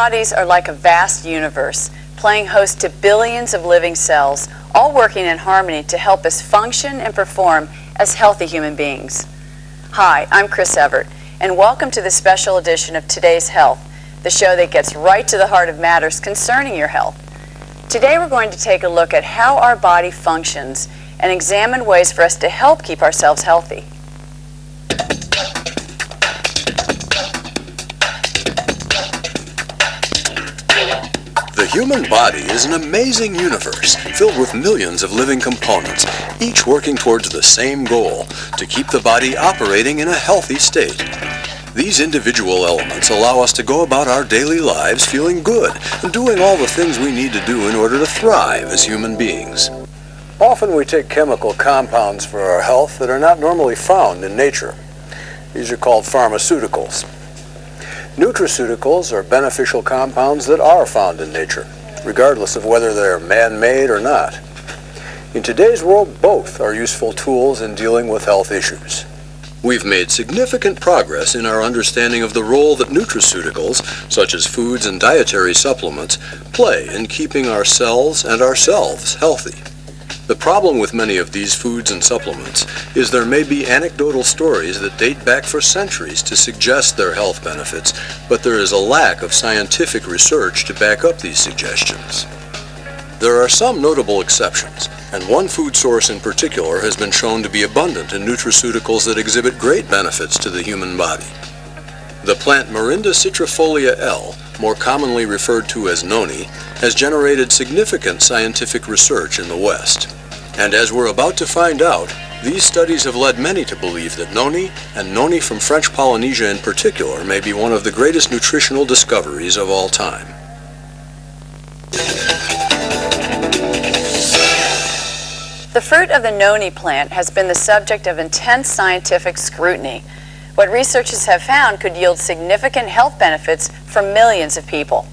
bodies are like a vast universe, playing host to billions of living cells, all working in harmony to help us function and perform as healthy human beings. Hi, I'm Chris Evert, and welcome to the special edition of Today's Health, the show that gets right to the heart of matters concerning your health. Today we're going to take a look at how our body functions and examine ways for us to help keep ourselves healthy. The human body is an amazing universe filled with millions of living components, each working towards the same goal, to keep the body operating in a healthy state. These individual elements allow us to go about our daily lives feeling good and doing all the things we need to do in order to thrive as human beings. Often we take chemical compounds for our health that are not normally found in nature. These are called pharmaceuticals. Nutraceuticals are beneficial compounds that are found in nature, regardless of whether they're man-made or not. In today's world, both are useful tools in dealing with health issues. We've made significant progress in our understanding of the role that nutraceuticals, such as foods and dietary supplements, play in keeping our cells and ourselves healthy. The problem with many of these foods and supplements is there may be anecdotal stories that date back for centuries to suggest their health benefits, but there is a lack of scientific research to back up these suggestions. There are some notable exceptions, and one food source in particular has been shown to be abundant in nutraceuticals that exhibit great benefits to the human body. The plant Morinda citrifolia L, more commonly referred to as noni, has generated significant scientific research in the West. And as we're about to find out, these studies have led many to believe that noni, and noni from French Polynesia in particular, may be one of the greatest nutritional discoveries of all time. The fruit of the noni plant has been the subject of intense scientific scrutiny. What researchers have found could yield significant health benefits for millions of people.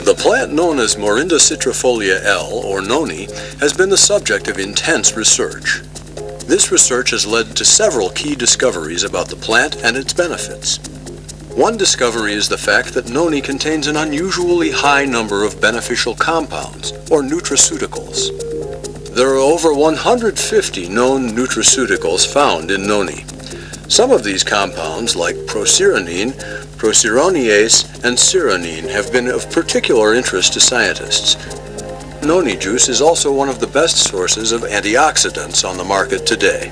The plant known as Morinda citrifolia L, or noni, has been the subject of intense research. This research has led to several key discoveries about the plant and its benefits. One discovery is the fact that noni contains an unusually high number of beneficial compounds, or nutraceuticals. There are over 150 known nutraceuticals found in noni. Some of these compounds, like procerinine, procironiase, and cyranine, have been of particular interest to scientists. Noni juice is also one of the best sources of antioxidants on the market today.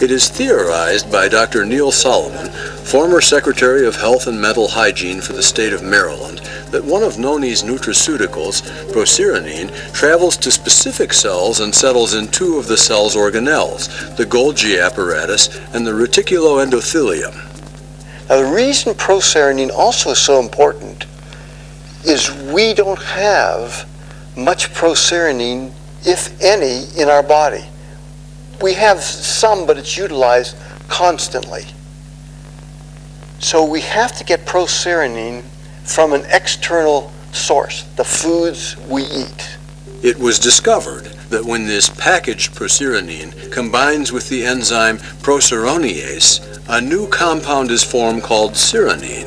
It is theorized by Dr. Neil Solomon, former Secretary of Health and Mental Hygiene for the state of Maryland, that one of noni's nutraceuticals, procerinine, travels to specific cells and settles in two of the cell's organelles, the Golgi apparatus and the reticuloendothelium. Now, the reason procerinine also is so important is we don't have much procerinine, if any, in our body. We have some, but it's utilized constantly. So we have to get procerinine from an external source, the foods we eat. It was discovered that when this packaged procerinine combines with the enzyme procironiase, a new compound is formed called cyranine.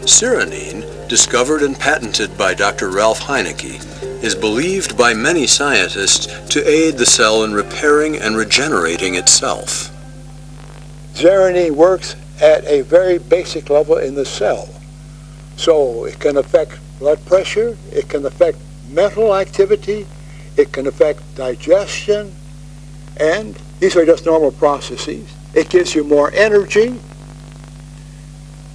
Cyranine, discovered and patented by Dr. Ralph Heinecke, is believed by many scientists to aid the cell in repairing and regenerating itself. Cyranine works at a very basic level in the cell. So it can affect blood pressure, it can affect mental activity, it can affect digestion, and these are just normal processes. It gives you more energy,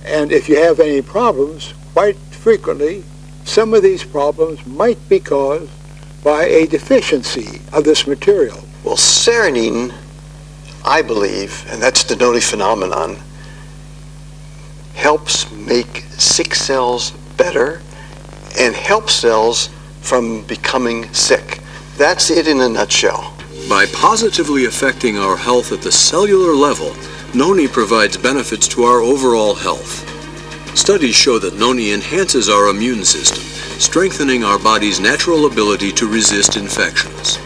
and if you have any problems, quite frequently, some of these problems might be caused by a deficiency of this material. Well, cyranine, I believe, and that's the noni phenomenon, helps make sick cells better and help cells from becoming sick. That's it in a nutshell. By positively affecting our health at the cellular level, noni provides benefits to our overall health. Studies show that noni enhances our immune system, strengthening our body's natural ability to resist infections.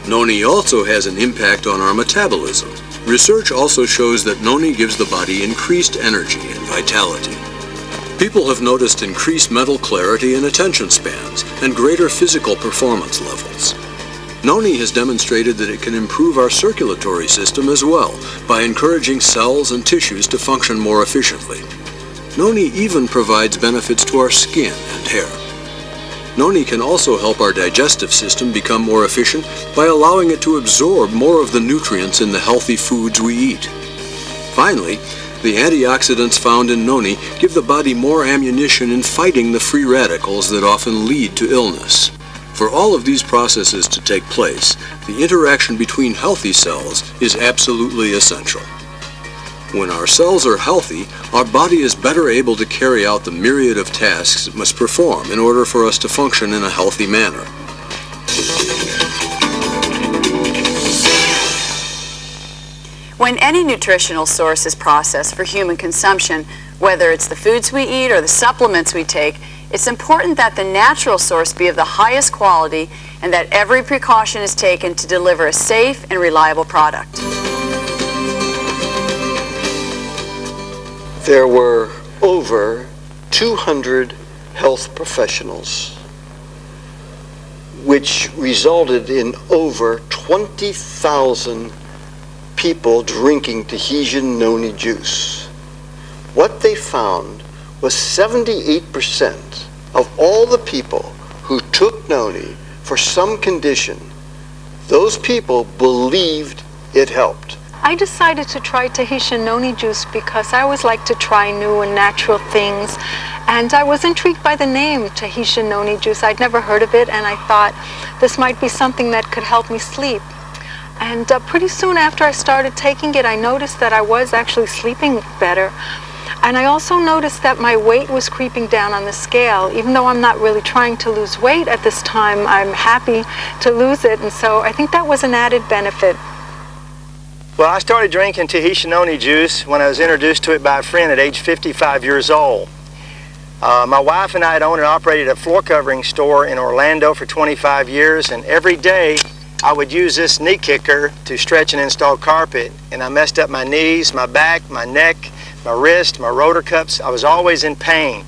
Noni also has an impact on our metabolism. Research also shows that noni gives the body increased energy and vitality. People have noticed increased mental clarity and attention spans, and greater physical performance levels. Noni has demonstrated that it can improve our circulatory system as well by encouraging cells and tissues to function more efficiently. Noni even provides benefits to our skin and hair. Noni can also help our digestive system become more efficient by allowing it to absorb more of the nutrients in the healthy foods we eat. Finally, the antioxidants found in noni give the body more ammunition in fighting the free radicals that often lead to illness. For all of these processes to take place, the interaction between healthy cells is absolutely essential. When our cells are healthy, our body is better able to carry out the myriad of tasks it must perform in order for us to function in a healthy manner. When any nutritional source is processed for human consumption, whether it's the foods we eat or the supplements we take, it's important that the natural source be of the highest quality and that every precaution is taken to deliver a safe and reliable product. There were over 200 health professionals, which resulted in over 20,000 people drinking Tahitian noni juice. What they found was 78% of all the people who took noni for some condition, those people believed it helped. I decided to try Tahitian noni juice because I always like to try new and natural things, and I was intrigued by the name Tahitian noni juice. I'd never heard of it, and I thought this might be something that could help me sleep. And pretty soon after I started taking it, I noticed that I was actually sleeping better. And I also noticed that my weight was creeping down on the scale. Even though I'm not really trying to lose weight at this time, I'm happy to lose it, and so I think that was an added benefit. Well, I started drinking Tahitian noni juice when I was introduced to it by a friend at age 55 years old. My wife and I had owned and operated a floor covering store in Orlando for 25 years, and every day I would use this knee kicker to stretch and install carpet, and I messed up my knees, my back, my neck, my wrist, my rotor cuffs. I was always in pain.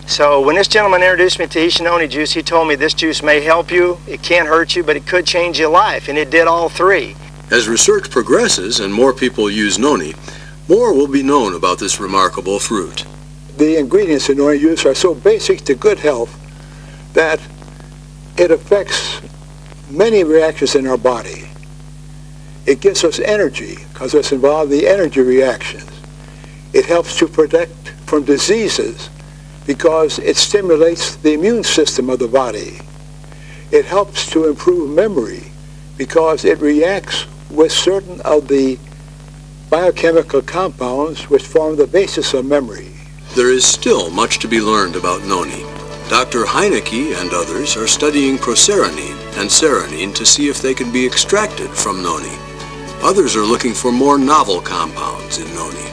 So when this gentleman introduced me to Tahitian noni juice, he told me this juice may help you, it can't hurt you, but it could change your life, and it did all three. As research progresses and more people use noni, more will be known about this remarkable fruit. The ingredients in noni juice are so basic to good health that it affects many reactions in our body. It gives us energy because it's involved in the energy reactions. It helps to protect from diseases because it stimulates the immune system of the body. It helps to improve memory because it reacts with certain of the biochemical compounds which form the basis of memory. There is still much to be learned about noni. Dr. Heineke and others are studying procerinine and ceranine to see if they can be extracted from noni. Others are looking for more novel compounds in noni.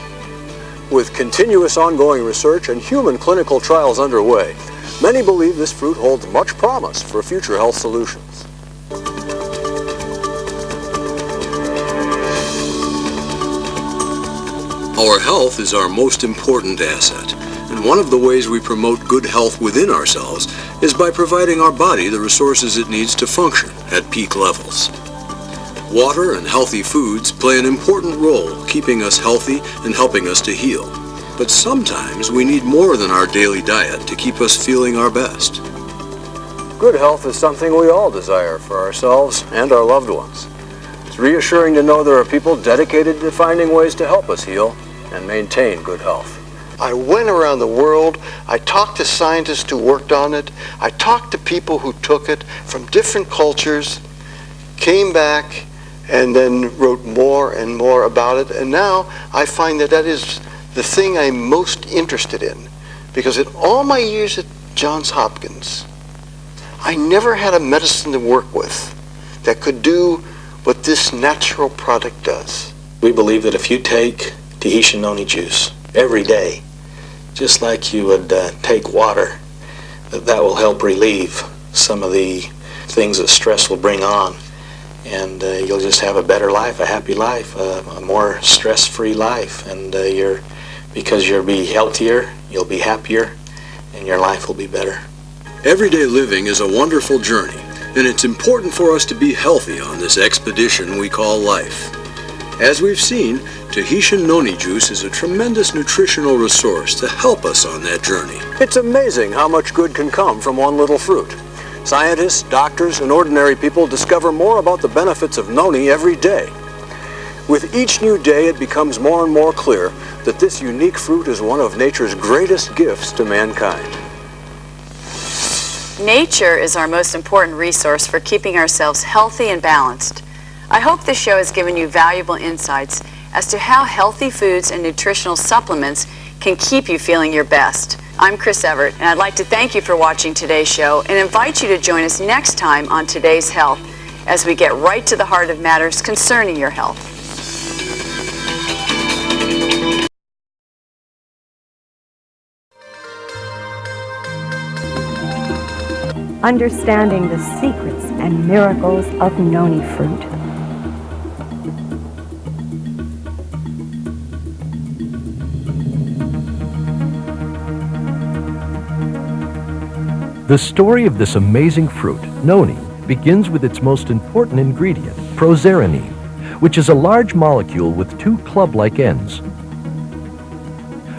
With continuous ongoing research and human clinical trials underway, many believe this fruit holds much promise for future health solutions. Our health is our most important asset, and one of the ways we promote good health within ourselves is by providing our body the resources it needs to function at peak levels. Water and healthy foods play an important role keeping us healthy and helping us to heal. But sometimes we need more than our daily diet to keep us feeling our best. Good health is something we all desire for ourselves and our loved ones. It's reassuring to know there are people dedicated to finding ways to help us heal and maintain good health. I went around the world, I talked to scientists who worked on it, I talked to people who took it from different cultures, came back, and then wrote more and more about it, and now I find that that is the thing I'm most interested in, because in all my years at Johns Hopkins, I never had a medicine to work with that could do what this natural product does. We believe that if you take Tahitian noni juice every day, just like you would take water, that will help relieve some of the things that stress will bring on. and you'll just have a better life, a happy life, a more stress-free life, and because you'll be healthier, you'll be happier, and your life will be better. Everyday living is a wonderful journey, and it's important for us to be healthy on this expedition we call life. As we've seen, Tahitian noni juice is a tremendous nutritional resource to help us on that journey. It's amazing how much good can come from one little fruit. Scientists, doctors, and ordinary people discover more about the benefits of noni every day. With each new day, it becomes more and more clear that this unique fruit is one of nature's greatest gifts to mankind. Nature is our most important resource for keeping ourselves healthy and balanced. I hope this show has given you valuable insights as to how healthy foods and nutritional supplements can keep you feeling your best. I'm Chris Evert, and I'd like to thank you for watching today's show and invite you to join us next time on Today's Health as we get right to the heart of matters concerning your health. Understanding the secrets and miracles of noni fruit. The story of this amazing fruit, noni, begins with its most important ingredient, proserpine, which is a large molecule with two club-like ends.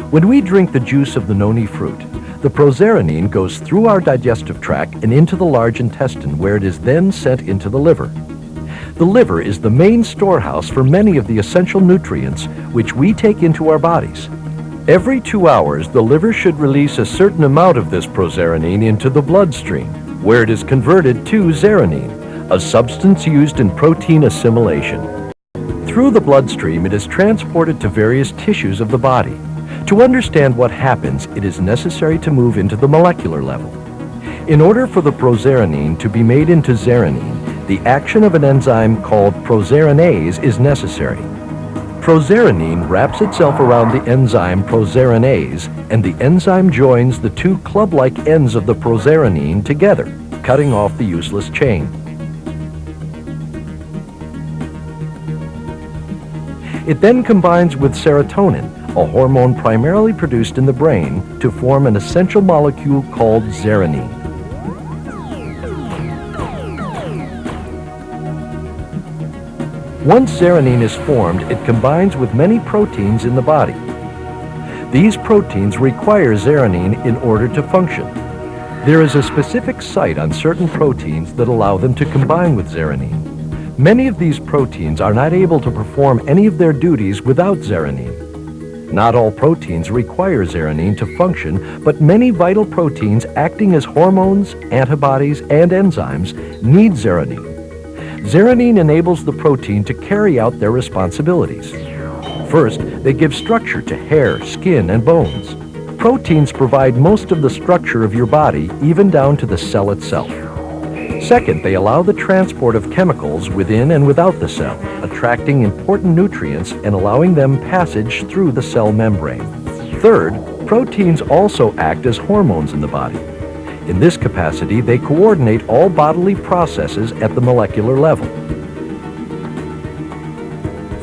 When we drink the juice of the noni fruit, the proserpine goes through our digestive tract and into the large intestine, where it is then sent into the liver. The liver is the main storehouse for many of the essential nutrients which we take into our bodies. Every 2 hours, the liver should release a certain amount of this proserpine into the bloodstream, where it is converted to zearanin, a substance used in protein assimilation. Through the bloodstream, it is transported to various tissues of the body. To understand what happens, it is necessary to move into the molecular level. In order for the proserpine to be made into zearanin, the action of an enzyme called proserinase is necessary. Proserpine wraps itself around the enzyme proserinase, and the enzyme joins the two club-like ends of the proserpine together, cutting off the useless chain. It then combines with serotonin, a hormone primarily produced in the brain, to form an essential molecule called zearanin. Once zearanin is formed, it combines with many proteins in the body. These proteins require zearanin in order to function. There is a specific site on certain proteins that allow them to combine with zearanin. Many of these proteins are not able to perform any of their duties without zearanin. Not all proteins require zearanin to function, but many vital proteins acting as hormones, antibodies, and enzymes need zearanin. Zearanin enables the protein to carry out their responsibilities. First, they give structure to hair, skin, and bones. Proteins provide most of the structure of your body, even down to the cell itself. Second, they allow the transport of chemicals within and without the cell, attracting important nutrients and allowing them passage through the cell membrane. Third, proteins also act as hormones in the body. In this capacity, they coordinate all bodily processes at the molecular level.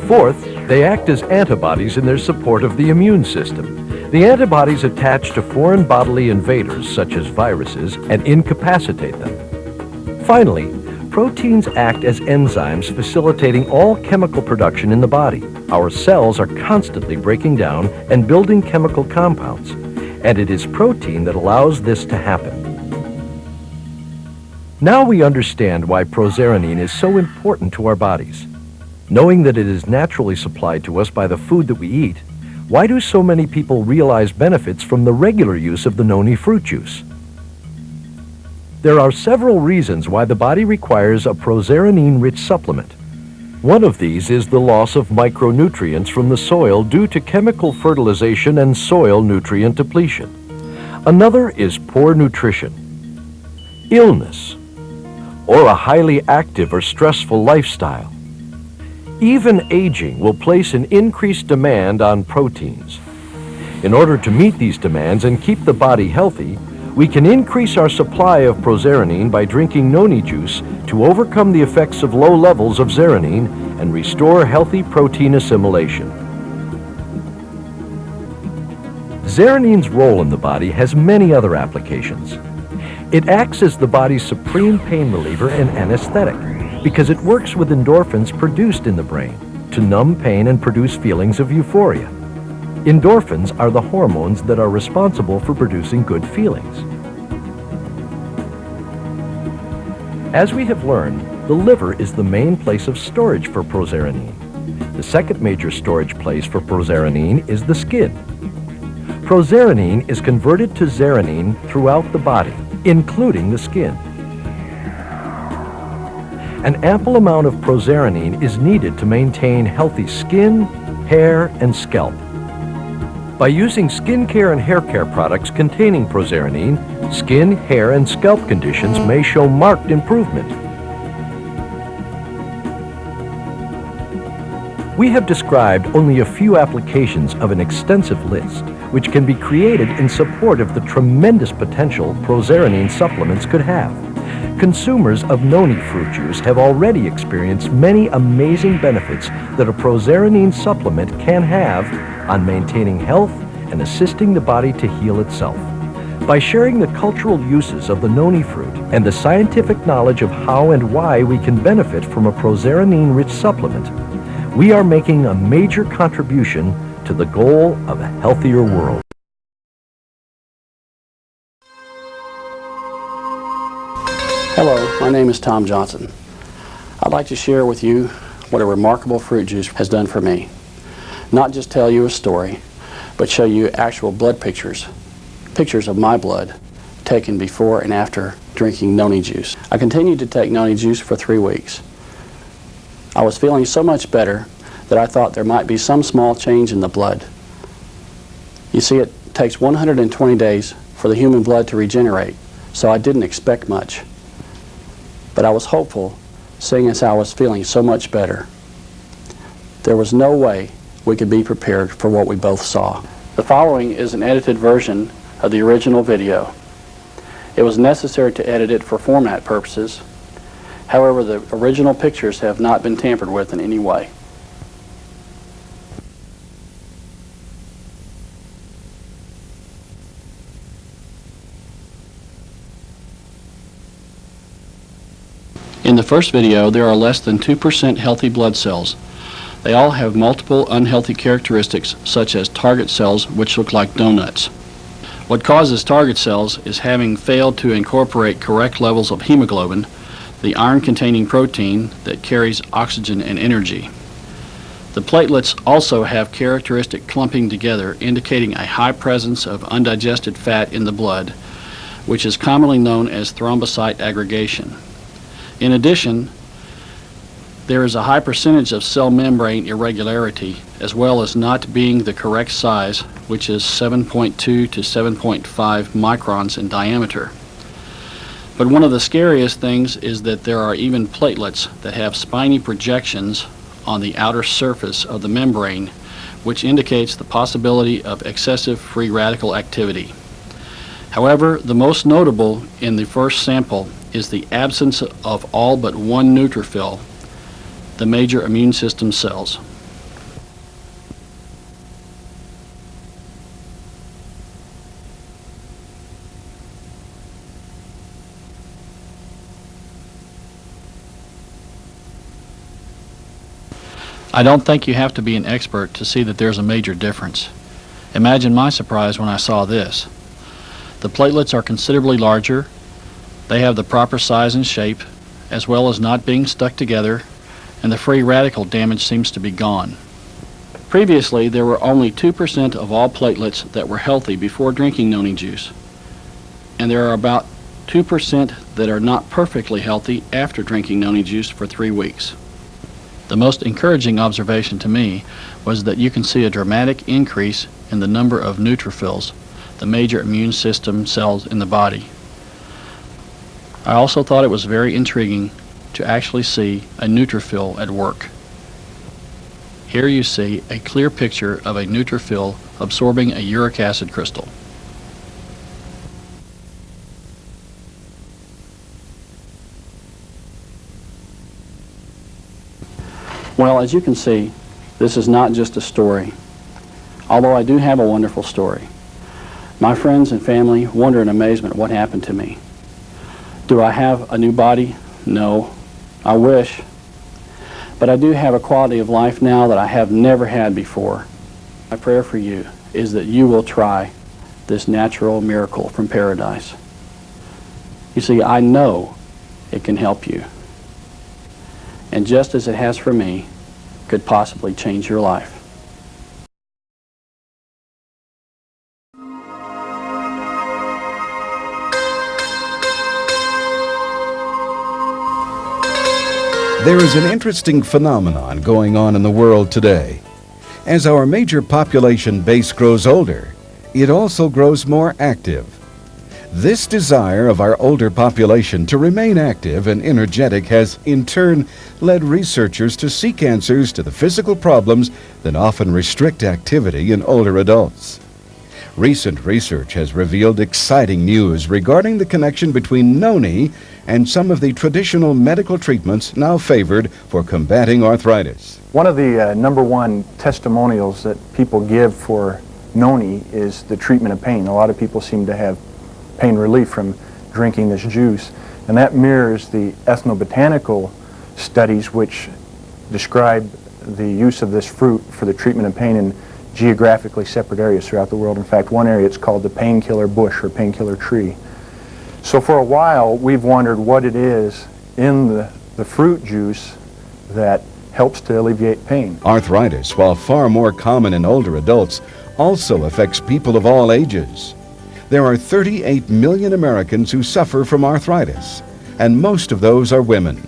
Fourth, they act as antibodies in their support of the immune system. The antibodies attach to foreign bodily invaders, such as viruses, and incapacitate them. Finally, proteins act as enzymes facilitating all chemical production in the body. Our cells are constantly breaking down and building chemical compounds, and it is protein that allows this to happen. Now we understand why proserpine is so important to our bodies. Knowing that it is naturally supplied to us by the food that we eat, why do so many people realize benefits from the regular use of the noni fruit juice? There are several reasons why the body requires a proserpine-rich supplement. One of these is the loss of micronutrients from the soil due to chemical fertilization and soil nutrient depletion. Another is poor nutrition, illness, or a highly active or stressful lifestyle. Even aging will place an increased demand on proteins. In order to meet these demands and keep the body healthy, We can increase our supply of proserenine by drinking noni juice to overcome the effects of low levels of zeranine and restore healthy protein assimilation. Zeranine's role in the body has many other applications. It acts as the body's supreme pain reliever and anesthetic because it works with endorphins produced in the brain to numb pain and produce feelings of euphoria. Endorphins are the hormones that are responsible for producing good feelings. As we have learned, the liver is the main place of storage for proserenine. The second major storage place for proserenine is the skin. Proserenine is converted to zeranine throughout the body, including the skin. An ample amount of proserenine is needed to maintain healthy skin, hair, and scalp. By using skincare and hair care products containing proserenine, skin, hair, and scalp conditions may show marked improvement. We have described only a few applications of an extensive list, which can be created in support of the tremendous potential proserenine supplements could have. Consumers of noni fruit juice have already experienced many amazing benefits that a proserenine supplement can have on maintaining health and assisting the body to heal itself. By sharing the cultural uses of the noni fruit and the scientific knowledge of how and why we can benefit from a proserenine-rich supplement, we are making a major contribution to the goal of a healthier world. Hello, my name is Tom Johnson. I'd like to share with you what a remarkable fruit juice has done for me. Not just tell you a story, but show you actual blood pictures of my blood taken before and after drinking noni juice. I continued to take noni juice for 3 weeks. I was feeling so much better that I thought there might be some small change in the blood. You see, it takes 120 days for the human blood to regenerate, so I didn't expect much. But I was hopeful, seeing as I was feeling so much better. There was no way we could be prepared for what we both saw. The following is an edited version of the original video. It was necessary to edit it for format purposes. However, the original pictures have not been tampered with in any way. In the first video, there are less than 2% healthy blood cells. They all have multiple unhealthy characteristics, such as target cells, which look like donuts. What causes target cells is having failed to incorporate correct levels of hemoglobin, the iron-containing protein that carries oxygen and energy. The platelets also have characteristic clumping together, indicating a high presence of undigested fat in the blood, which is commonly known as thrombocyte aggregation. In addition, there is a high percentage of cell membrane irregularity, as well as not being the correct size, which is 7.2 to 7.5 microns in diameter. But one of the scariest things is that there are even platelets that have spiny projections on the outer surface of the membrane, which indicates the possibility of excessive free radical activity. However, the most notable in the first sample is the absence of all but one neutrophil, the major immune system cells. I don't think you have to be an expert to see that there's a major difference. Imagine my surprise when I saw this. The platelets are considerably larger, they have the proper size and shape, as well as not being stuck together, and the free radical damage seems to be gone. Previously, there were only 2% of all platelets that were healthy before drinking noni juice, and there are about 2% that are not perfectly healthy after drinking noni juice for 3 weeks. The most encouraging observation to me was that you can see a dramatic increase in the number of neutrophils, the major immune system cells in the body. I also thought it was very intriguing to actually see a neutrophil at work. Here you see a clear picture of a neutrophil absorbing a uric acid crystal. Well, as you can see, this is not just a story. Although I do have a wonderful story. My friends and family wonder in amazement what happened to me. Do I have a new body? No. I wish. But I do have a quality of life now that I have never had before. My prayer for you is that you will try this natural miracle from paradise. You see, I know it can help you. And just as it has for me, could possibly change your life. There is an interesting phenomenon going on in the world today. As our major population base grows older, it also grows more active. This desire of our older population to remain active and energetic has, in turn, led researchers to seek answers to the physical problems that often restrict activity in older adults. Recent research has revealed exciting news regarding the connection between noni and some of the traditional medical treatments now favored for combating arthritis. One of the number one testimonials that people give for noni is the treatment of pain. A lot of people seem to have pain relief from drinking this juice, and that mirrors the ethnobotanical studies which describe the use of this fruit for the treatment of pain in geographically separate areas throughout the world. In fact, one area it's called the painkiller bush or painkiller tree. So for a while we've wondered what it is in the fruit juice that helps to alleviate pain. Arthritis, while far more common in older adults, also affects people of all ages. There are 38 million Americans who suffer from arthritis, and most of those are women.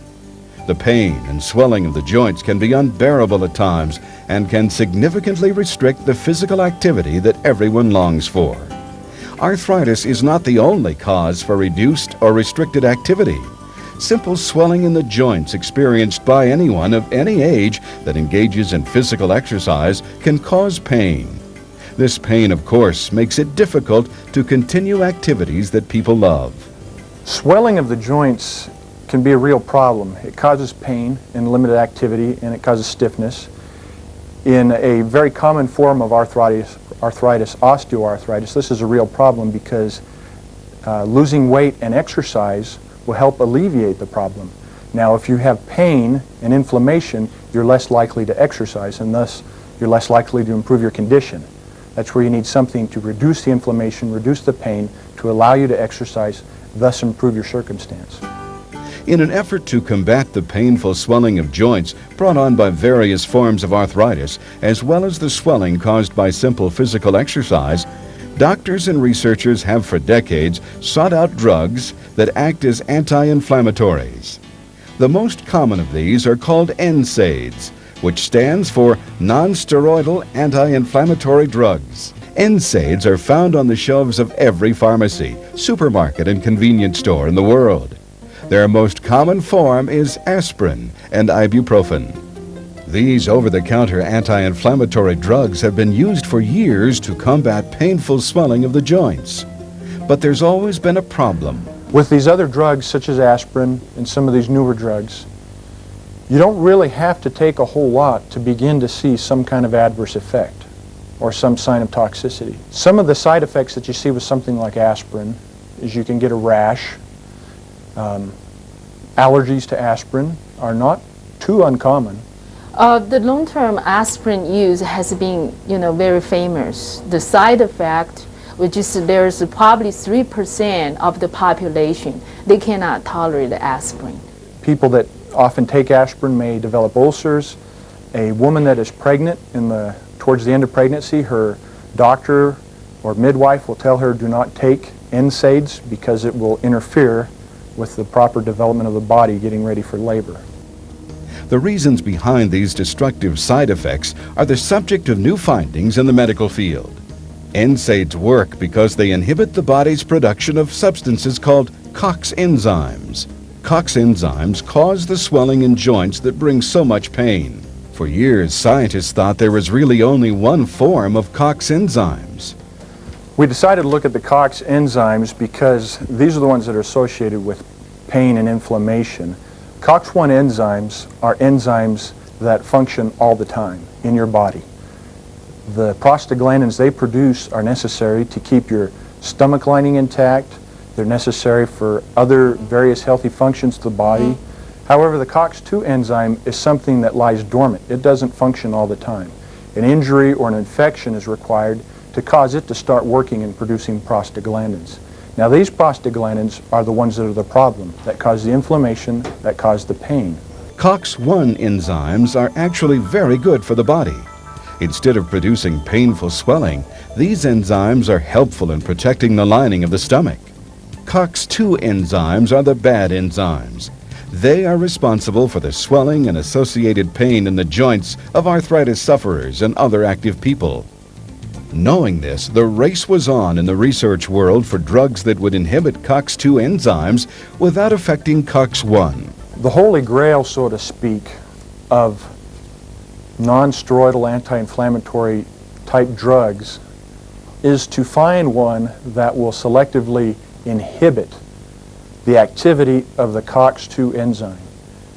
The pain and swelling of the joints can be unbearable at times and can significantly restrict the physical activity that everyone longs for. Arthritis is not the only cause for reduced or restricted activity. Simple swelling in the joints experienced by anyone of any age that engages in physical exercise can cause pain. This pain, of course, makes it difficult to continue activities that people love. Swelling of the joints can be a real problem. It causes pain and limited activity, and it causes stiffness. In a very common form of arthritis, osteoarthritis, this is a real problem because losing weight and exercise will help alleviate the problem. Now, if you have pain and inflammation, you're less likely to exercise, and thus you're less likely to improve your condition. That's where you need something to reduce the inflammation, reduce the pain, to allow you to exercise, thus improve your circumstance. In an effort to combat the painful swelling of joints brought on by various forms of arthritis, as well as the swelling caused by simple physical exercise, doctors and researchers have for decades sought out drugs that act as anti-inflammatories. The most common of these are called NSAIDs, which stands for non-steroidal anti-inflammatory drugs. NSAIDs are found on the shelves of every pharmacy, supermarket, and convenience store in the world. Their most common form is aspirin and ibuprofen. These over-the-counter anti-inflammatory drugs have been used for years to combat painful swelling of the joints. But there's always been a problem. With these other drugs, such as aspirin and some of these newer drugs, you don't really have to take a whole lot to begin to see some kind of adverse effect or some sign of toxicity. Some of the side effects that you see with something like aspirin is you can get a rash. Allergies to aspirin are not too uncommon. The long-term aspirin use has been, very famous. The side effect, which is there's probably 3% of the population, they cannot tolerate aspirin. People that often take aspirin may develop ulcers. A woman that is pregnant towards the end of pregnancy, her doctor or midwife will tell her do not take NSAIDs because it will interfere with the proper development of the body getting ready for labor. The reasons behind these destructive side effects are the subject of new findings in the medical field. NSAIDs work because they inhibit the body's production of substances called COX enzymes. COX enzymes cause the swelling in joints that bring so much pain. For years, scientists thought there was really only one form of COX enzymes. We decided to look at the COX enzymes because these are the ones that are associated with pain and inflammation. COX-1 enzymes are enzymes that function all the time in your body. The prostaglandins they produce are necessary to keep your stomach lining intact. They're necessary for other various healthy functions of the body. However, the COX-2 enzyme is something that lies dormant. It doesn't function all the time. An injury or an infection is required to cause it to start working and producing prostaglandins. Now, these prostaglandins are the ones that are the problem, that cause the inflammation, that cause the pain. COX-1 enzymes are actually very good for the body. Instead of producing painful swelling, these enzymes are helpful in protecting the lining of the stomach. COX-2 enzymes are the bad enzymes. They are responsible for the swelling and associated pain in the joints of arthritis sufferers and other active people. Knowing this, the race was on in the research world for drugs that would inhibit COX-2 enzymes without affecting COX-1. The holy grail, so to speak, of non-steroidal anti-inflammatory type drugs is to find one that will selectively inhibit the activity of the COX-2 enzyme.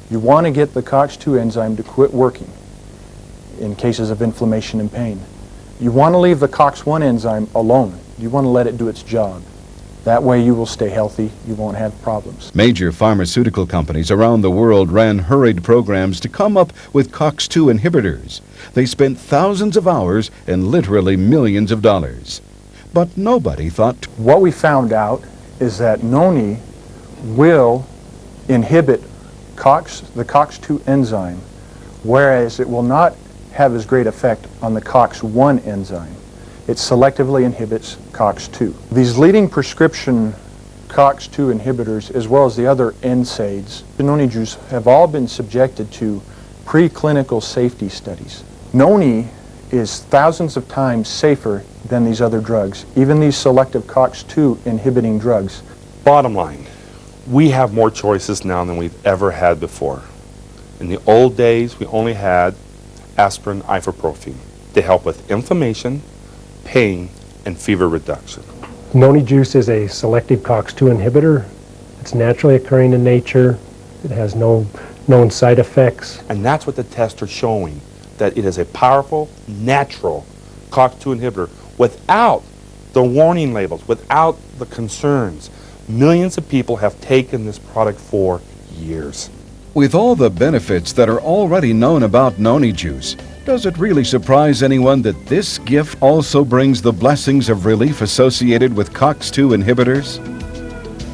You want to get the COX-2 enzyme to quit working in cases of inflammation and pain. You want to leave the COX-1 enzyme alone. You want to let it do its job. That way you will stay healthy, you won't have problems. Major pharmaceutical companies around the world ran hurried programs to come up with COX-2 inhibitors. They spent thousands of hours and literally millions of dollars. But nobody thought... What we found out is that noni will inhibit the COX-2 enzyme, whereas it will not have as great effect on the COX-1 enzyme. It selectively inhibits COX-2. These leading prescription COX-2 inhibitors, as well as the other NSAIDs, the noni juice, have all been subjected to preclinical safety studies. Noni is thousands of times safer than these other drugs, even these selective COX-2 inhibiting drugs. Bottom line, we have more choices now than we've ever had before. In the old days, we only had aspirin, ibuprofen to help with inflammation, pain, and fever reduction. Noni juice is a selective COX-2 inhibitor. It's naturally occurring in nature. It has no known side effects. And that's what the tests are showing, that it is a powerful, natural COX-2 inhibitor without the warning labels, without the concerns. Millions of people have taken this product for years. With all the benefits that are already known about noni juice, does it really surprise anyone that this gift also brings the blessings of relief associated with COX-2 inhibitors?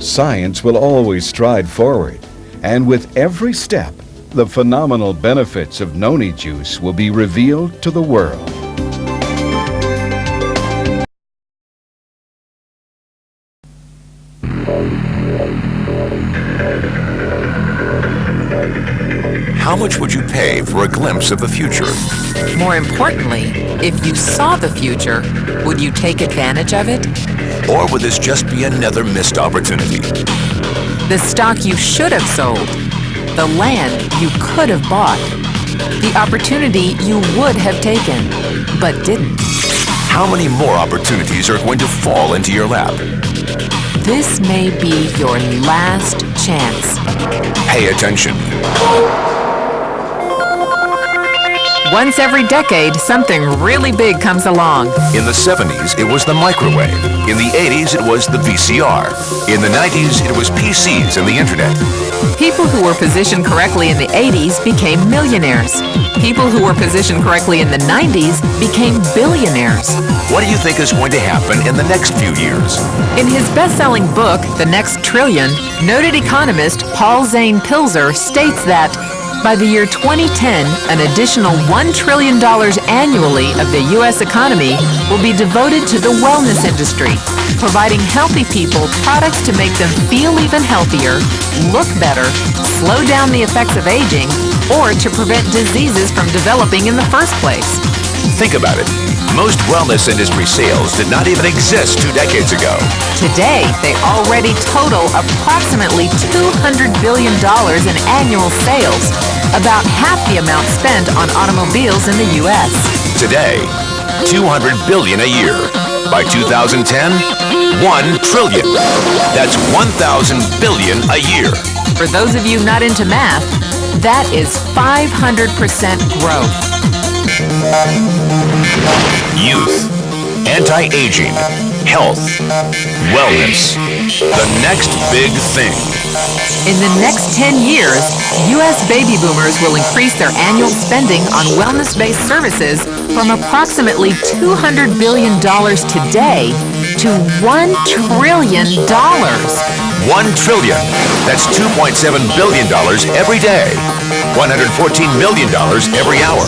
Science will always stride forward, and with every step, the phenomenal benefits of noni juice will be revealed to the world. How much would you pay for a glimpse of the future? More importantly, if you saw the future, would you take advantage of it? Or would this just be another missed opportunity? The stock you should have sold, the land you could have bought, the opportunity you would have taken, but didn't. How many more opportunities are going to fall into your lap? This may be your last chance. Pay attention. Once every decade, something really big comes along. In the 70s, it was the microwave. In the 80s, it was the VCR. In the 90s, it was PCs and the internet. People who were positioned correctly in the 80s became millionaires. People who were positioned correctly in the 90s became billionaires. What do you think is going to happen in the next few years? In his best-selling book, The Next Trillion, noted economist Paul Zane Pilzer states that by the year 2010, an additional $1 trillion annually of the U.S. economy will be devoted to the wellness industry, providing healthy people products to make them feel even healthier, look better, slow down the effects of aging, or to prevent diseases from developing in the first place. Think about it. Most wellness industry sales did not even exist 2 decades ago. Today, they already total approximately $200 billion in annual sales, about half the amount spent on automobiles in the U.S. Today, $200 billion a year. By 2010, $1 trillion. That's 1,000 billion a year. For those of you not into math, that is 500% growth. Youth, anti-aging, health, wellness. The next big thing. In the next 10 years, U.S. baby boomers will increase their annual spending on wellness-based services from approximately $200 billion today to $1 trillion. 1 trillion. That's $2.7 billion every day. $114 million every hour.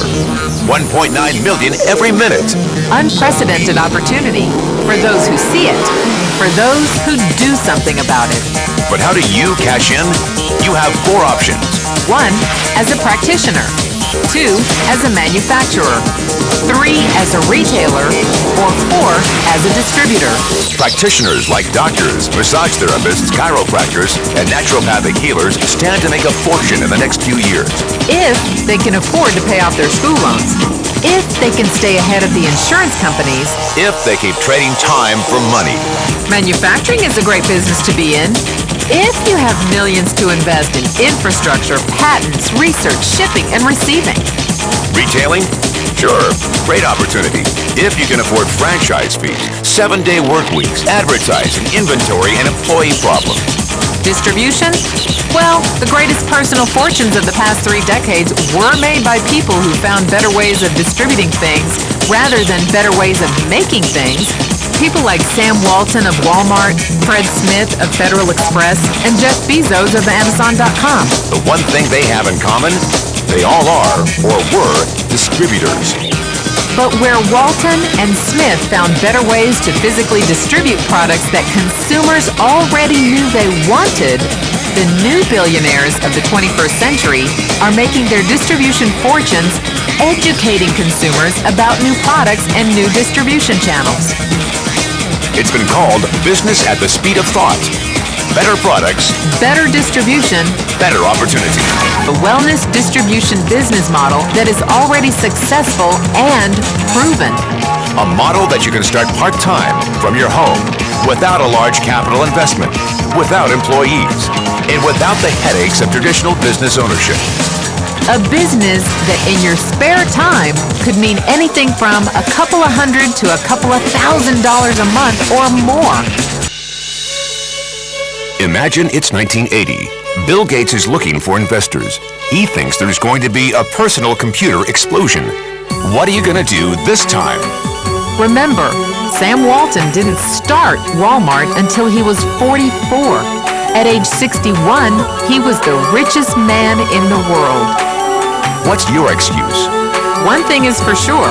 1.9 million every minute. Unprecedented opportunity for those who see it, for those who do something about it. But how do you cash in? You have 4 options. 1, as a practitioner. 2, as a manufacturer. 3, as a retailer. Or 4, as a distributor. Practitioners like doctors, massage therapists, chiropractors, and naturopathic healers stand to make a fortune in the next few years. If they can afford to pay off their school loans. If they can stay ahead of the insurance companies. If they keep trading time for money. Manufacturing is a great business to be in. If you have millions to invest in infrastructure, patents, research, shipping, and receiving. Retailing? Sure, great opportunity. If you can afford franchise fees, 7-day work weeks, advertising, inventory, and employee problems. Distribution? Well, the greatest personal fortunes of the past 3 decades were made by people who found better ways of distributing things rather than better ways of making things. People like Sam Walton of Walmart, Fred Smith of Federal Express, and Jeff Bezos of Amazon.com. The one thing they have in common, they all are, or were, distributors. But where Walton and Smith found better ways to physically distribute products that consumers already knew they wanted, the new billionaires of the 21st century are making their distribution fortunes educating consumers about new products and new distribution channels. It's been called business at the speed of thought. Better products, better distribution, better opportunity. A wellness distribution business model that is already successful and proven. A model that you can start part-time from your home without a large capital investment, without employees, and without the headaches of traditional business ownership. A business that in your spare time could mean anything from a couple of $100 to a couple of $1,000 a month or more. Imagine it's 1980. Bill Gates is looking for investors. He thinks there's going to be a personal computer explosion. What are you going to do this time? Remember, Sam Walton didn't start Walmart until he was 44. At age 61, he was the richest man in the world. What's your excuse? One thing is for sure.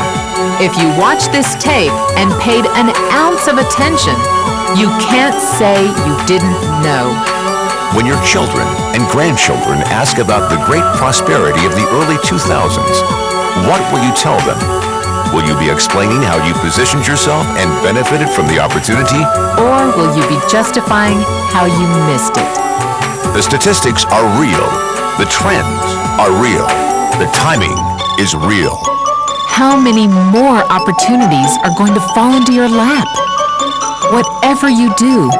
If you watch this tape and paid an ounce of attention, you can't say you didn't know. When your children and grandchildren ask about the great prosperity of the early 2000s, what will you tell them? Will you be explaining how you positioned yourself and benefited from the opportunity? Or will you be justifying how you missed it? The statistics are real. The trends are real. The timing is real. How many more opportunities are going to fall into your lap? Whatever you do,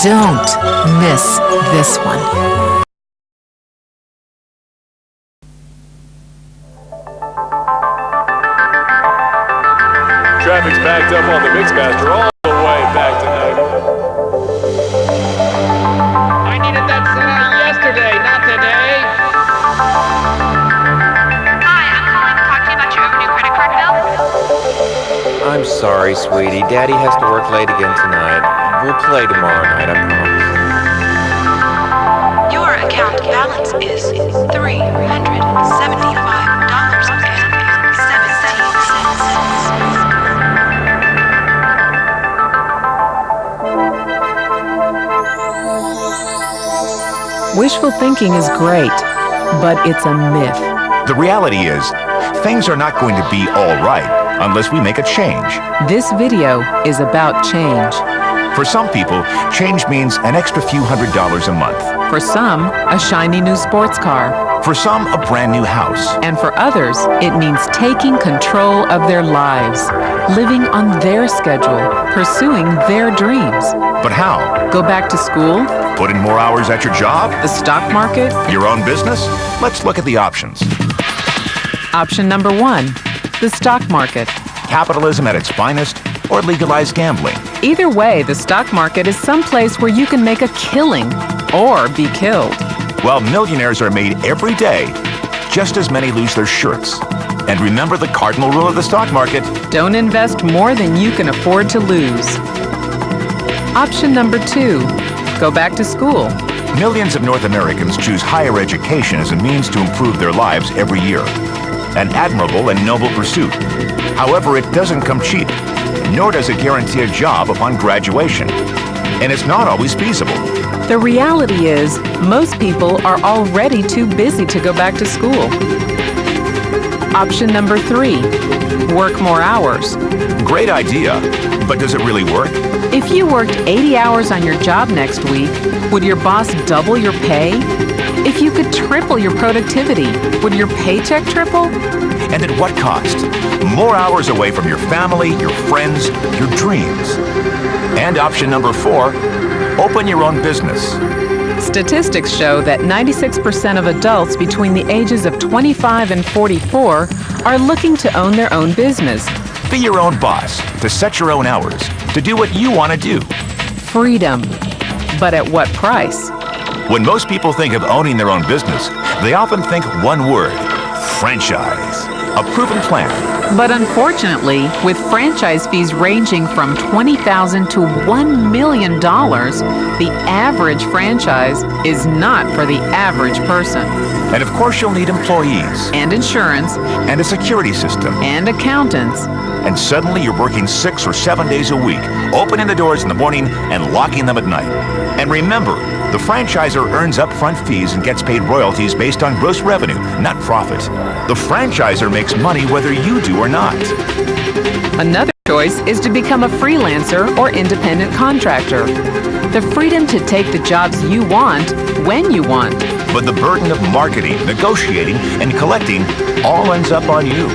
don't miss this one. Traffic's backed up on the Mixmaster all the way back tonight. I needed that set out yesterday, not today. Hi, I'm calling to talk to you about your overdue credit card bill. I'm sorry, sweetie. Daddy has to work late again tonight. We'll play tomorrow night, I promise. Your account balance is $375.17. Wishful thinking is great, but it's a myth. The reality is, things are not going to be all right unless we make a change. This video is about change. For some people, change means an extra few $100s a month. For some, a shiny new sports car. For some, a brand new house. And for others, it means taking control of their lives, living on their schedule, pursuing their dreams. But how? Go back to school? Put in more hours at your job? The stock market? Your own business? Let's look at the options. Option number 1, the stock market. Capitalism at its finest or legalized gambling? Either way, the stock market is someplace where you can make a killing or be killed. While millionaires are made every day, just as many lose their shirts. And remember the cardinal rule of the stock market. Don't invest more than you can afford to lose. Option number 2, go back to school. Millions of North Americans choose higher education as a means to improve their lives every year. An admirable and noble pursuit. However, it doesn't come cheap, nor does it guarantee a job upon graduation. And it's not always feasible. The reality is, most people are already too busy to go back to school. Option number 3, work more hours. Great idea, but does it really work? If you worked 80 hours on your job next week, would your boss double your pay? If you could triple your productivity, would your paycheck triple? And at what cost? More hours away from your family, your friends, your dreams. And option number 4, open your own business. Statistics show that 96% of adults between the ages of 25 and 44 are looking to own their own business. Be your own boss, to set your own hours, to do what you want to do. Freedom. But at what price? When most people think of owning their own business, they often think one word: franchise. A proven plan. But unfortunately, with franchise fees ranging from $20,000 to $1 million, the average franchise is not for the average person. And of course you'll need employees. And insurance. And a security system. And accountants. And suddenly you're working 6 or 7 days a week, opening the doors in the morning and locking them at night. And remember, the franchisor earns upfront fees and gets paid royalties based on gross revenue, not profit. The franchisor makes money whether you do or not. Another choice is to become a freelancer or independent contractor. The freedom to take the jobs you want when you want. But the burden of marketing, negotiating, and collecting all ends up on you.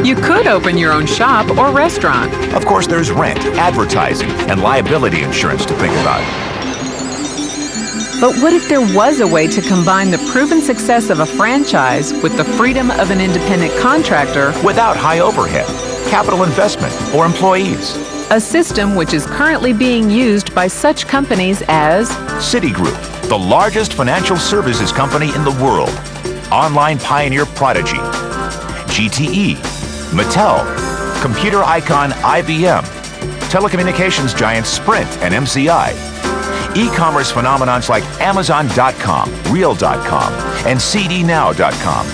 You could open your own shop or restaurant. Of course, there's rent, advertising, and liability insurance to think about. But what if there was a way to combine the proven success of a franchise with the freedom of an independent contractor without high overhead, capital investment, or employees? A system which is currently being used by such companies as Citigroup, the largest financial services company in the world. Online pioneer Prodigy. GTE, Mattel, computer icon IBM, telecommunications giant Sprint and MCI, e-commerce phenomenons like Amazon.com, Real.com, and CDNow.com.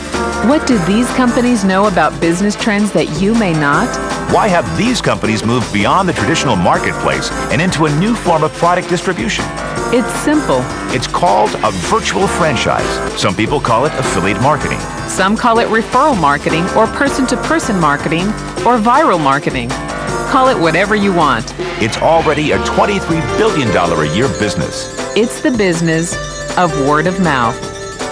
What do these companies know about business trends that you may not? Why have these companies moved beyond the traditional marketplace and into a new form of product distribution? It's simple. It's called a virtual franchise. Some people call it affiliate marketing. Some call it referral marketing or person-to-person marketing or viral marketing. Call it whatever you want. It's already a $23 billion a year business. It's the business of word of mouth.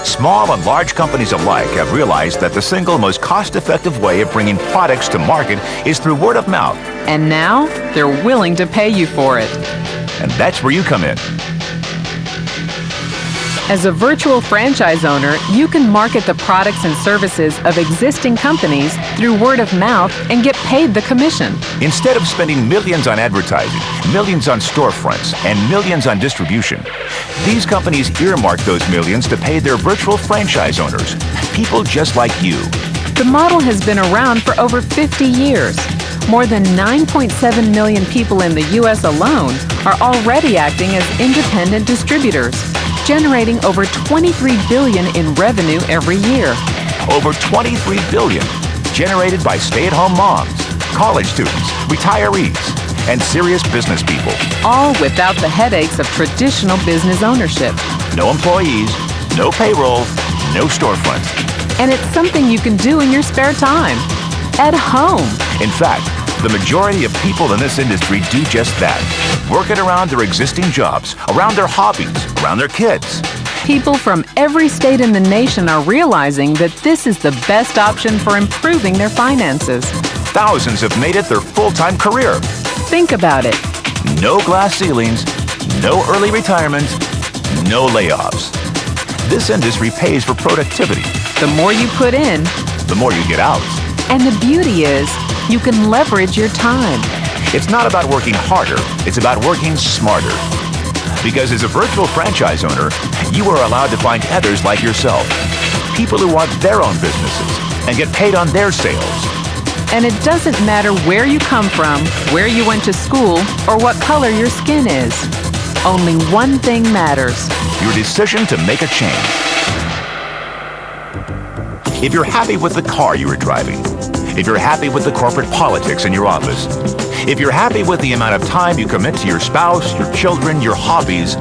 Small and large companies alike have realized that the single most cost-effective way of bringing products to market is through word of mouth. And now, they're willing to pay you for it. And that's where you come in. As a virtual franchise owner, you can market the products and services of existing companies through word of mouth and get paid the commission. Instead of spending millions on advertising, millions on storefronts, and millions on distribution, these companies earmark those millions to pay their virtual franchise owners, people just like you. The model has been around for over 50 years. More than 9.7 million people in the U.S. alone are already acting as independent distributors, generating over $23 billion in revenue every year. Over $23 billion generated by stay-at-home moms, college students, retirees, and serious business people. All without the headaches of traditional business ownership. No employees, no payroll, no storefront. And it's something you can do in your spare time, at home. In fact, the majority of people in this industry do just that. Working around their existing jobs, around their hobbies, around their kids. People from every state in the nation are realizing that this is the best option for improving their finances. Thousands have made it their full-time career. Think about it. No glass ceilings, no early retirement, no layoffs. This industry pays for productivity. The more you put in, The more you get out. and the beauty is, you can leverage your time. It's not about working harder, it's about working smarter. Because as a virtual franchise owner, you are allowed to find others like yourself. People who want their own businesses and get paid on their sales. And it doesn't matter where you come from, where you went to school, or what color your skin is. Only one thing matters. Your decision to make a change. If you're happy with the car you are driving, if you're happy with the corporate politics in your office, if you're happy with the amount of time you commit to your spouse, your children, your hobbies,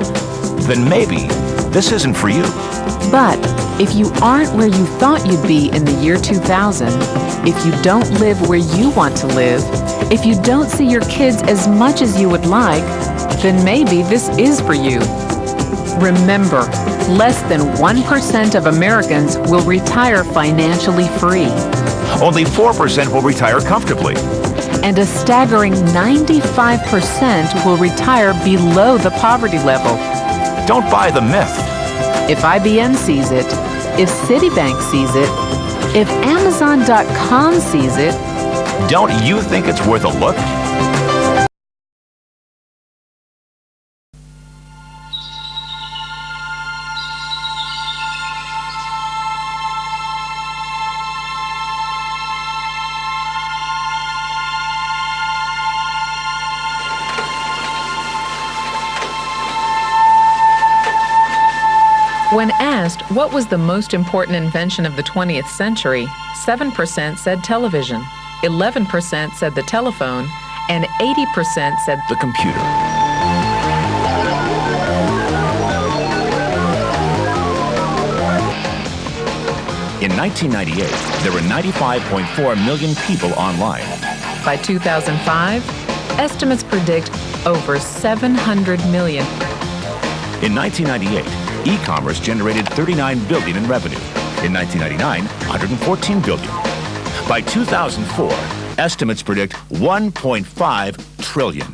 then maybe this isn't for you. But if you aren't where you thought you'd be in the year 2000, if you don't live where you want to live, if you don't see your kids as much as you would like, then maybe this is for you. Remember, less than 1% of Americans will retire financially free. Only 4% will retire comfortably. And a staggering 95% will retire below the poverty level. Don't buy the myth. If IBM sees it, if Citibank sees it, if Amazon.com sees it, Don't you think it's worth a look? when asked what was the most important invention of the 20th century, 7% said television, 11% said the telephone, and 80% said the computer. In 1998, there were 95.4 million people online. By 2005, estimates predict over 700 million. In 1998, e-commerce generated $39 billion in revenue. In 1999, $114 billion. By 2004, estimates predict $1.5 trillion.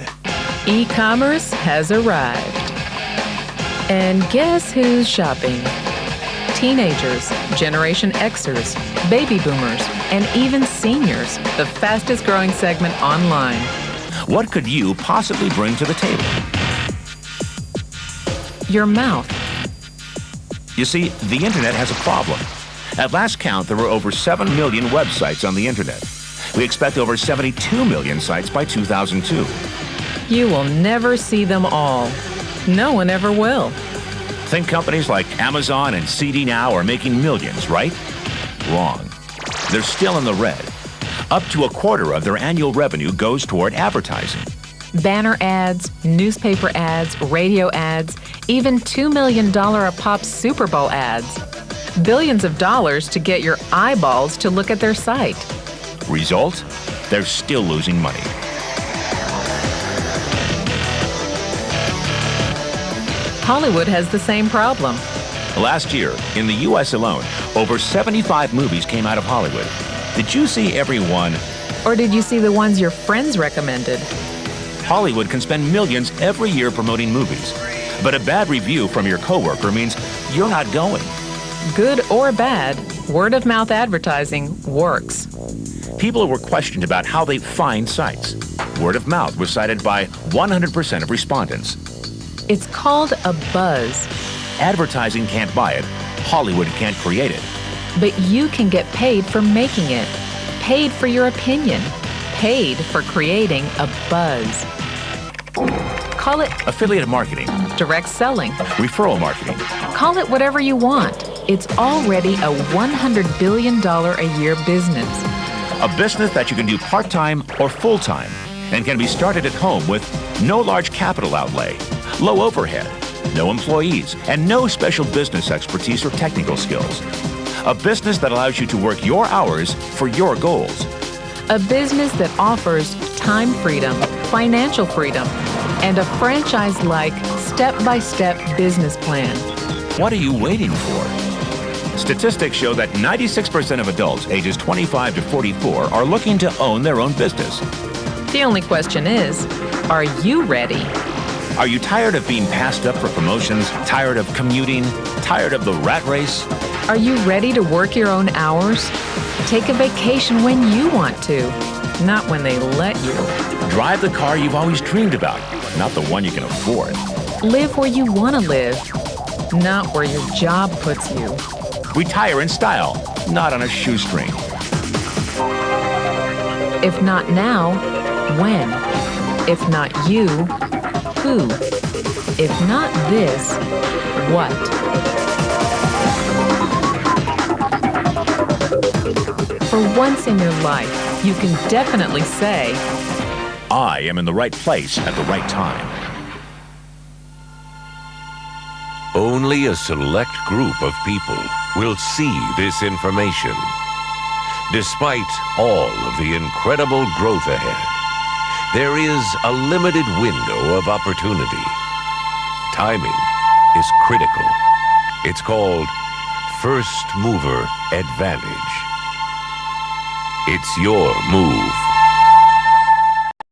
E-commerce has arrived. And guess who's shopping? Teenagers, Generation Xers, baby boomers, and even seniors, the fastest growing segment online. What could you possibly bring to the table? Your mouth. You see, the internet has a problem. At last count, there were over 7 million websites on the internet. We expect over 72 million sites by 2002. You will never see them all. No one ever will. Think companies like Amazon and CD Now are making millions, right? Wrong. They're still in the red. Up to a quarter of their annual revenue goes toward advertising. Banner ads, newspaper ads, radio ads, even $2 million a pop Super Bowl ads. Billions of dollars to get your eyeballs to look at their site. Result? They're still losing money. Hollywood has the same problem. Last year, in the U.S. alone, over 75 movies came out of Hollywood. Did you see every one? Or did you see the ones your friends recommended? Hollywood can spend millions every year promoting movies. But a bad review from your coworker means you're not going. Good or bad, word-of-mouth advertising works. People were questioned about how they find sites. Word of mouth was cited by 100% of respondents. It's called a buzz. Advertising can't buy it. Hollywood can't create it. But you can get paid for making it. Paid for your opinion. Paid for creating a buzz. Call it affiliate marketing, direct selling, referral marketing. Call it whatever you want. It's already a $100 billion a year business. A business that you can do part-time or full-time and can be started at home with no large capital outlay, low overhead, no employees, and no special business expertise or technical skills. A business that allows you to work your hours for your goals. A business that offers time freedom, financial freedom, and a franchise-like, step-by-step business plan. What are you waiting for? Statistics show that 96% of adults ages 25 to 44 are looking to own their own business. The only question is, are you ready? Are you tired of being passed up for promotions? Tired of commuting? Tired of the rat race? Are you ready to work your own hours? Take a vacation when you want to, not when they let you. Drive the car you've always dreamed about, not the one you can afford. Live where you want to live, not where your job puts you. Retire in style, not on a shoestring. If not now, when? If not you, who? If not this, what? For once in your life, you can definitely say, I am in the right place at the right time. Only a select group of people will see this information. Despite all of the incredible growth ahead, there is a limited window of opportunity. Timing is critical. It's called first mover advantage. It's your move.